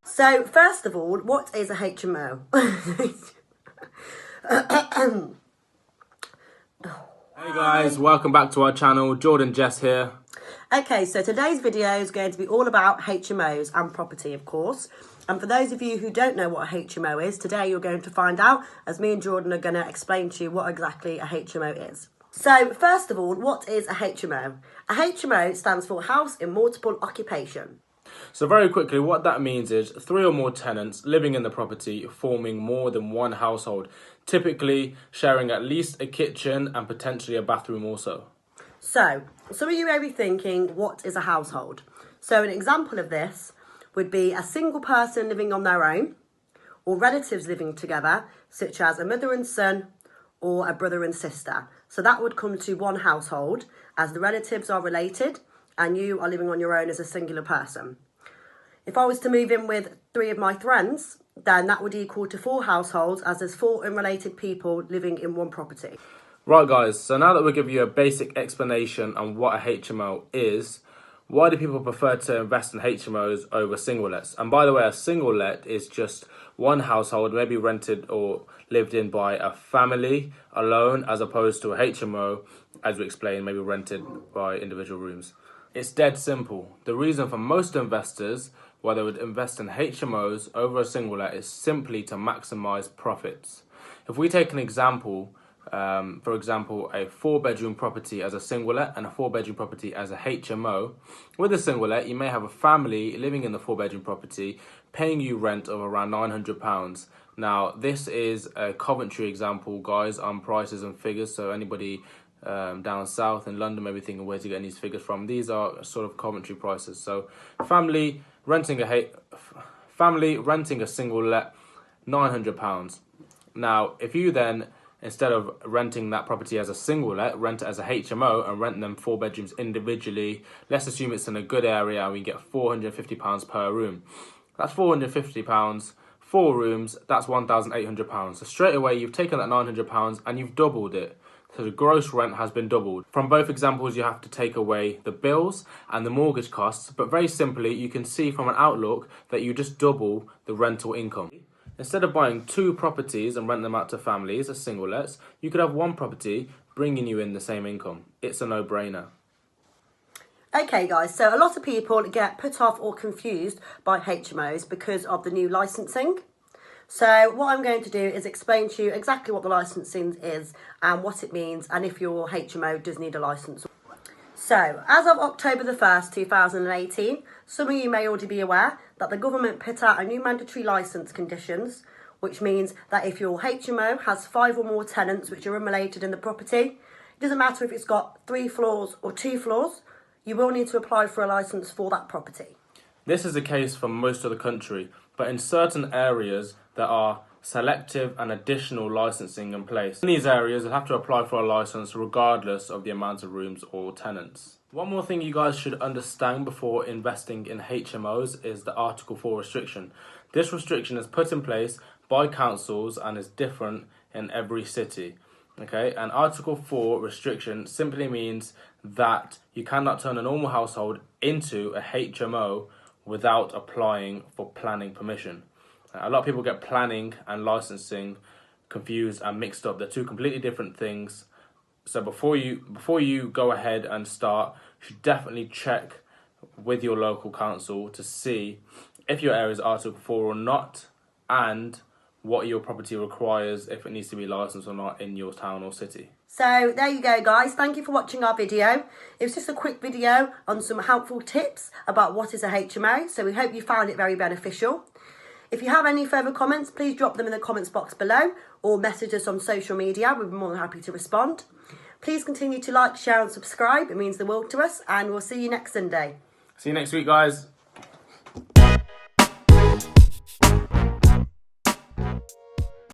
So, first of all, what is a HMO? Hey guys, welcome back to our channel. Jord&Jess here. Okay, so today's video is going to be all about HMOs and property, of course. And for those of you who don't know what a HMO is, today you're going to find out, as me and Jordan are going to explain to you what exactly a HMO is. So, first of all, what is a HMO? A HMO stands for House in Multiple Occupation. So very quickly, what that means is 3 or more tenants living in the property forming more than one household, typically sharing at least a kitchen and potentially a bathroom also. So, some of you may be thinking, what is a household? So an example of this would be a single person living on their own, or relatives living together, such as a mother and son, or a brother and sister. So that would come to one household, as the relatives are related, and you are living on your own as a singular person. If I was to move in with 3 of my friends, then that would equal to 4 households, as there's 4 unrelated people living in one property. Right guys, so now that we'll give you a basic explanation on what a HMO is, why do people prefer to invest in HMOs over single lets? And by the way, a single let is just one household, maybe rented or lived in by a family alone, as opposed to a HMO, as we explained, maybe rented by individual rooms. It's dead simple. The reason for most investors why they would invest in HMOs over a single let is simply to maximize profits. If we take an example, for example, a 4-bedroom property as a single let and a 4-bedroom property as a HMO. With a single let, you may have a family living in the 4-bedroom property paying you rent of around £900. Now, this is a Coventry example, guys, on prices and figures, so anybody down south in London may be thinking where to get these figures from. These are sort of Coventry prices. So family renting a single let, £900. Now, if you then, instead of renting that property as a single let, rent it as a HMO and rent them 4 bedrooms individually, let's assume it's in a good area and we get £450 per room. That's £450, 4 rooms, that's £1,800. So straight away you've taken that £900 and you've doubled it. So the gross rent has been doubled. From both examples, you have to take away the bills and the mortgage costs, but very simply, you can see from an outlook that you just double the rental income. Instead of buying 2 properties and rent them out to families as single lets, you could have 1 property bringing you in the same income. It's a no-brainer. Okay guys, so a lot of people get put off or confused by HMOs because of the new licensing. So what I'm going to do is explain to you exactly what the licensing is and what it means, and if your HMO does need a license. So, as of October the 1st, 2018, some of you may already be aware that the government put out a new mandatory licence conditions, which means that if your HMO has 5 or more tenants which are unrelated in the property, it doesn't matter if it's got 3 floors or 2 floors, you will need to apply for a licence for that property. This is the case for most of the country, but in certain areas there are selective and additional licensing in place. In these areas, you'll have to apply for a license regardless of the amount of rooms or tenants. One more thing you guys should understand before investing in HMOs is the Article 4 restriction. This restriction is put in place by councils and is different in every city. Okay, and Article 4 restriction simply means that you cannot turn a normal household into a HMO without applying for planning permission. A lot of people get planning and licensing confused and mixed up. They're 2 completely different things. So before you go ahead and start, you should definitely check with your local council to see if your area is Article 4 or not, and what your property requires, if it needs to be licensed or not in your town or city. So there you go guys, thank you for watching our video. It was just a quick video on some helpful tips about what is a HMO, so we hope you found it very beneficial. If you have any further comments, please drop them in the comments box below or message us on social media. We'll be more than happy to respond. Please continue to like, share and subscribe. It means the world to us, and we'll see you next Sunday. See you next week, guys.